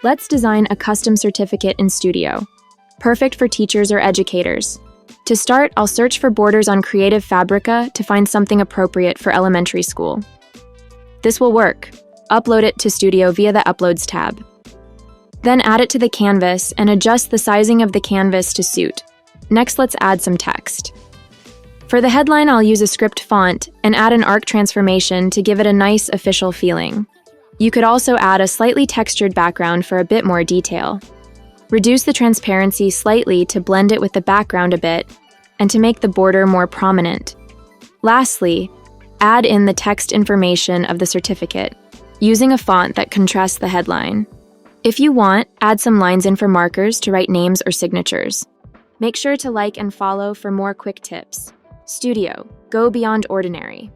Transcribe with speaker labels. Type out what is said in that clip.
Speaker 1: Let's design a custom certificate in Studio, perfect for teachers or educators. To start, I'll search for borders on Creative Fabrica to find something appropriate for elementary school. This will work. Upload it to Studio via the Uploads tab. Then add it to the canvas and adjust the sizing of the canvas to suit. Next, let's add some text. For the headline, I'll use a script font and add an arc transformation to give it a nice official feeling. You could also add a slightly textured background for a bit more detail. Reduce the transparency slightly to blend it with the background a bit and to make the border more prominent. Lastly, add in the text information of the certificate, using a font that contrasts the headline. If you want, add some lines in for markers to write names or signatures. Make sure to like and follow for more quick tips. Studio, go beyond ordinary.